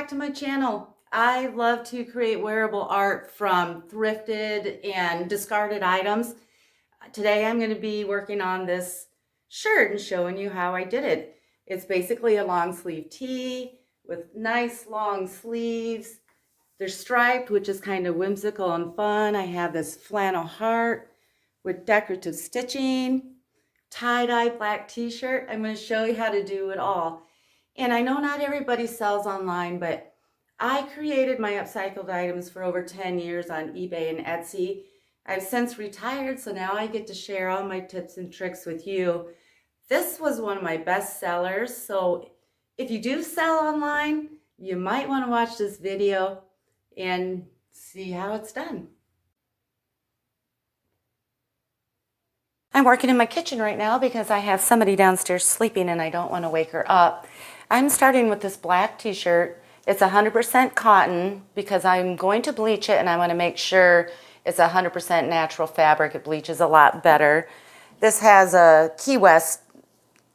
back to my channel. I love to create wearable art from thrifted and discarded items. Today I'm going to be working on this shirt and showing you how I did it. It's basically a long sleeve tee with nice long sleeves. They're striped, which is kind of whimsical and fun. I have this flannel heart with decorative stitching, tie-dye black t-shirt. I'm going to show you how to do it all. And I know not everybody sells online, but I created my upcycled items for over 10 years on eBay and Etsy. I've since retired, so now I get to share all my tips and tricks with you. This was one of my best sellers, so if you do sell online, you might want to watch this video and see how it's done. I'm working in my kitchen right now because I have somebody downstairs sleeping and I don't want to wake her up. I'm starting with this black t-shirt. It's 100% cotton because I'm going to bleach it and I want to make sure it's 100% natural fabric. It bleaches a lot better. This has a Key West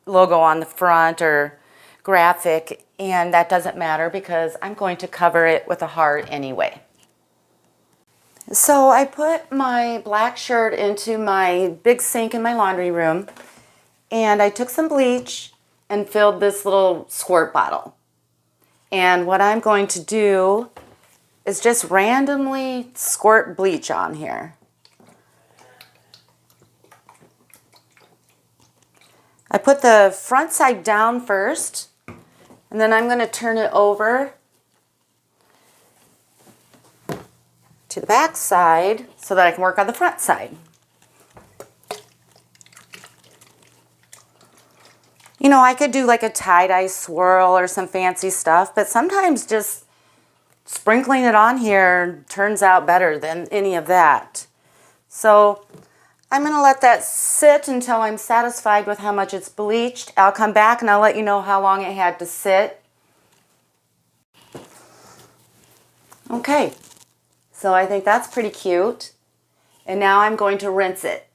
logo on the front or graphic, and that doesn't matter because I'm going to cover it with a heart anyway. So I put my black shirt into my big sink in my laundry room, and I took some bleach and filled this little squirt bottle. And what I'm going to do is just randomly squirt bleach on here. I put the front side down first, and then I'm going to turn it over to the back side so that I can work on the front side. You know, I could do like a tie-dye swirl or some fancy stuff, but sometimes just sprinkling it on here turns out better than any of that. So I'm going to let that sit until I'm satisfied with how much it's bleached. I'll come back and I'll let you know how long it had to sit. Okay, so I think that's pretty cute. And now I'm going to rinse it.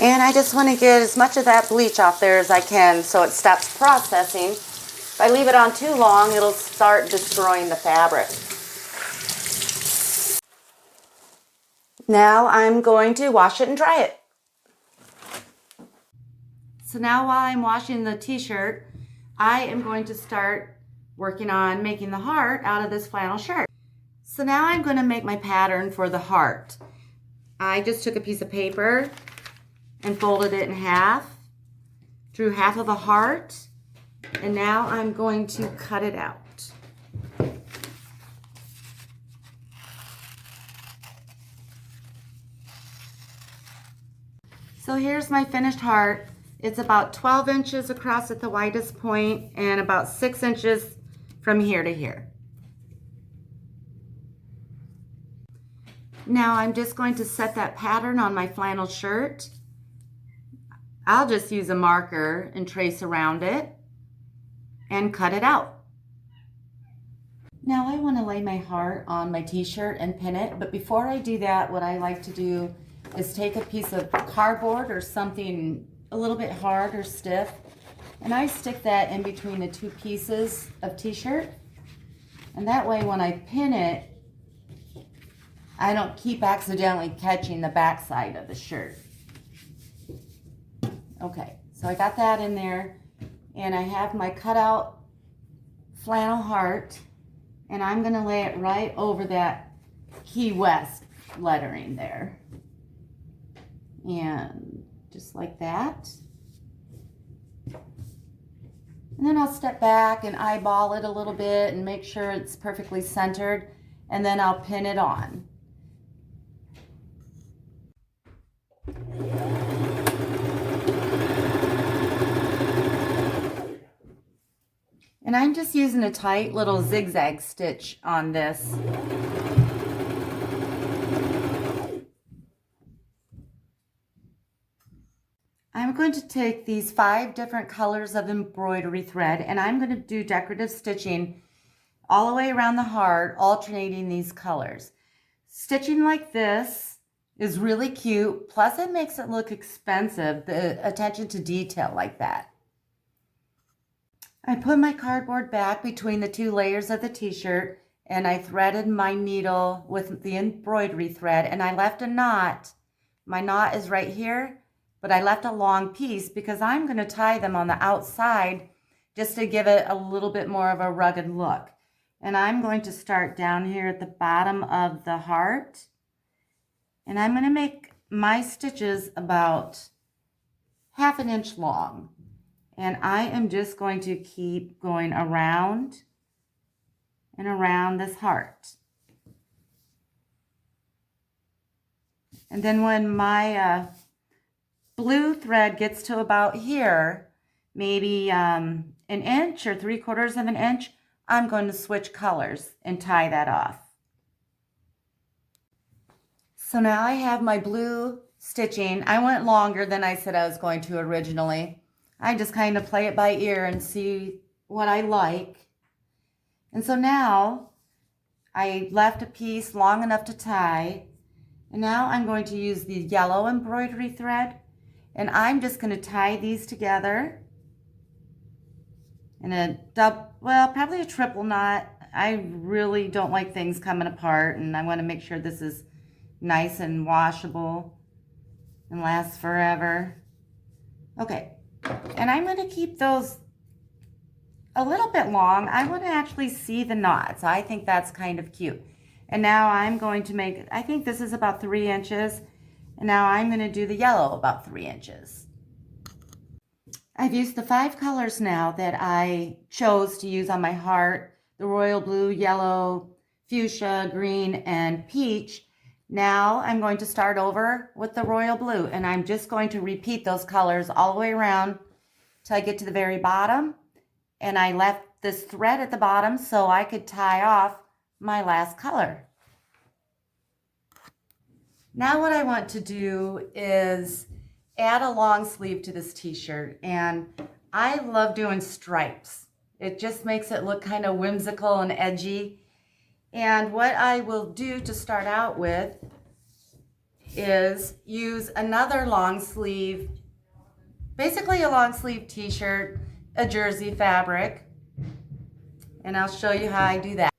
And I just want to get as much of that bleach off there as I can so it stops processing. If I leave it on too long, it'll start destroying the fabric. Now I'm going to wash it and dry it. So now while I'm washing the t-shirt, I am going to start working on making the heart out of this flannel shirt. So now I'm going to make my pattern for the heart. I just took a piece of paper and folded it in half, drew half of a heart, and now I'm going to cut it out. So here's my finished heart. It's about 12 inches across at the widest point and about 6 inches from here to here. Now I'm just going to set that pattern on my flannel shirt. I'll just use a marker and trace around it and cut it out. Now I want to lay my heart on my t-shirt and pin it, but before I do that, what I like to do is take a piece of cardboard or something a little bit hard or stiff, and I stick that in between the two pieces of t-shirt, and that way when I pin it, I don't keep accidentally catching the back side of the shirt. Okay, so I got that in there, and I have my cutout flannel heart, and I'm going to lay it right over that Key West lettering there. And just like that. And then I'll step back and eyeball it a little bit and make sure it's perfectly centered, and then I'll pin it on. And I'm just using a tight little zigzag stitch on this. I'm going to take these 5 different colors of embroidery thread, and I'm going to do decorative stitching all the way around the heart, alternating these colors. Stitching like this is really cute, plus it makes it look expensive, the attention to detail like that. I put my cardboard back between the two layers of the t-shirt and I threaded my needle with the embroidery thread and I left a knot. My knot is right here, but I left a long piece because I'm going to tie them on the outside just to give it a little bit more of a rugged look. And I'm going to start down here at the bottom of the heart. And I'm going to make my stitches about 1/2 inch long. And I am just going to keep going around and around this heart. And then when my blue thread gets to about here, maybe an inch or 3/4 of an inch, I'm going to switch colors and tie that off. So now I have my blue stitching. I went longer than I said I was going to originally. I just kind of play it by ear and see what I like. And so now I left a piece long enough to tie. And now I'm going to use the yellow embroidery thread. And I'm just going to tie these together in a probably a triple knot. I really don't like things coming apart, and I want to make sure this is nice and washable and lasts forever. Okay, and I'm going to keep those a little bit long. I want to actually see the knots. I think that's kind of cute. And now I'm going to make, I think this is about 3 inches. And now I'm going to do the yellow about 3 inches. I've used the 5 colors now that I chose to use on my heart. The royal blue, yellow, fuchsia, green, and peach. Now I'm going to start over with the royal blue. And I'm just going to repeat those colors all the way around till I get to the very bottom. And I left this thread at the bottom so I could tie off my last color. Now what I want to do is add a long sleeve to this t-shirt, and I love doing stripes. It just makes it look kind of whimsical and edgy. And what I will do to start out with is use another long sleeve, basically a long sleeve t-shirt, a jersey fabric, and I'll show you how I do that.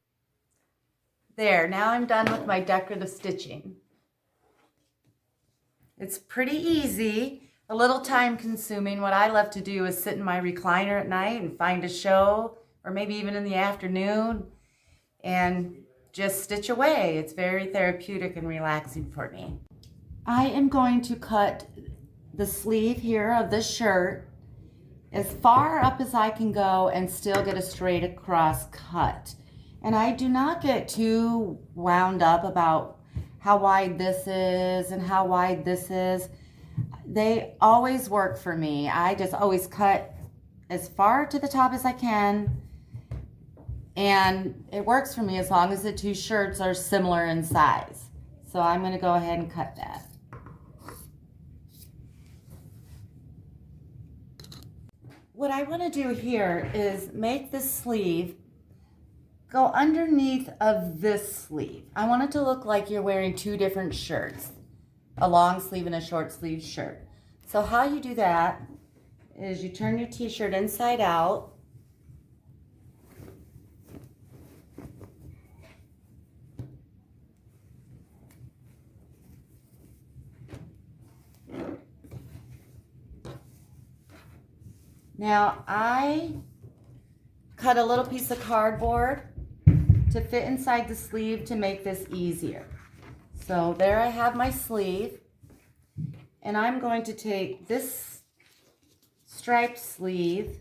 There, now I'm done with my decorative stitching. It's pretty easy, a little time consuming. What I love to do is sit in my recliner at night and find a show, or maybe even in the afternoon, and just stitch away. It's very therapeutic and relaxing for me. I am going to cut the sleeve here of this shirt as far up as I can go and still get a straight across cut. And I do not get too wound up about how wide this is and how wide this is. They always work for me. I just always cut as far to the top as I can. And it works for me as long as the two shirts are similar in size. So I'm going to go ahead and cut that. What I want to do here is make the sleeve go underneath of this sleeve. I want it to look like you're wearing 2 different shirts, a long sleeve and a short sleeve shirt. So how you do that is you turn your t-shirt inside out. Now I cut a little piece of cardboard to fit inside the sleeve to make this easier. So there I have my sleeve, and I'm going to take this striped sleeve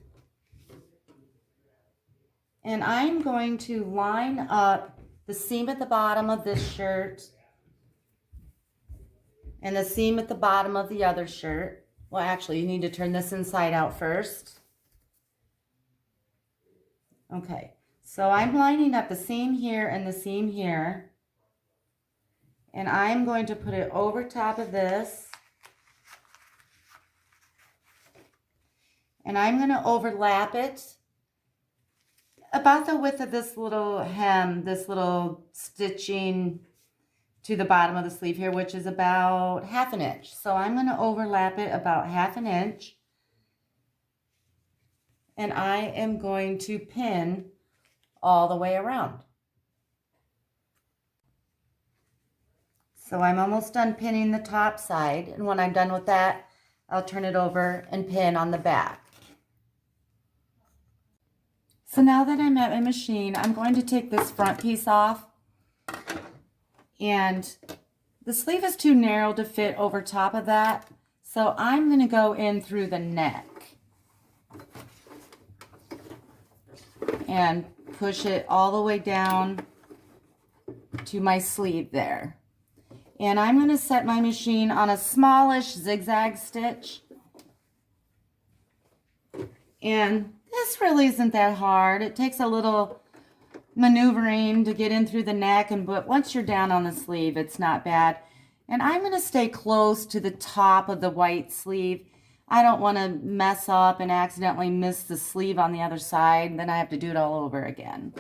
and I'm going to line up the seam at the bottom of this shirt and the seam at the bottom of the other shirt. Well, actually, you need to turn this inside out first. Okay. So I'm lining up the seam here and the seam here, and I'm going to put it over top of this, and I'm going to overlap it about the width of this little hem, this little stitching to the bottom of the sleeve here, which is about 1/2 inch. So I'm going to overlap it about 1/2 inch. and I am going to pin all the way around. So I'm almost done pinning the top side, and when I'm done with that, I'll turn it over and pin on the back. So now that I'm at my machine, I'm going to take this front piece off, and the sleeve is too narrow to fit over top of that, so I'm going to go in through the neck and push it all the way down to my sleeve there. And I'm going to set my machine on a smallish zigzag stitch. And this really isn't that hard. It takes a little maneuvering to get in through the neck, but once you're down on the sleeve, it's not bad. And I'm going to stay close to the top of the white sleeve. I don't want to mess up and accidentally miss the sleeve on the other side. Then I have to do it all over again.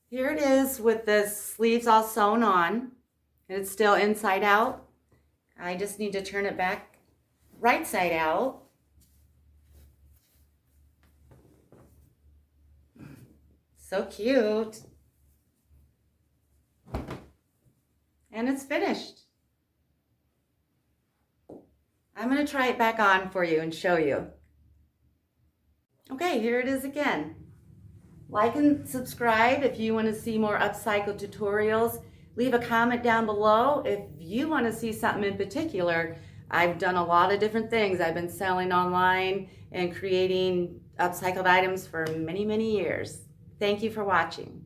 Here it is with the sleeves all sewn on, and it's still inside out. I just need to turn it back right side out. So cute. And it's finished. I'm going to try it back on for you and show you. Okay, here it is again. Like and subscribe if you want to see more upcycled tutorials. Leave a comment down below if you want to see something in particular. I've done a lot of different things. I've been selling online and creating upcycled items for many, many years. Thank you for watching.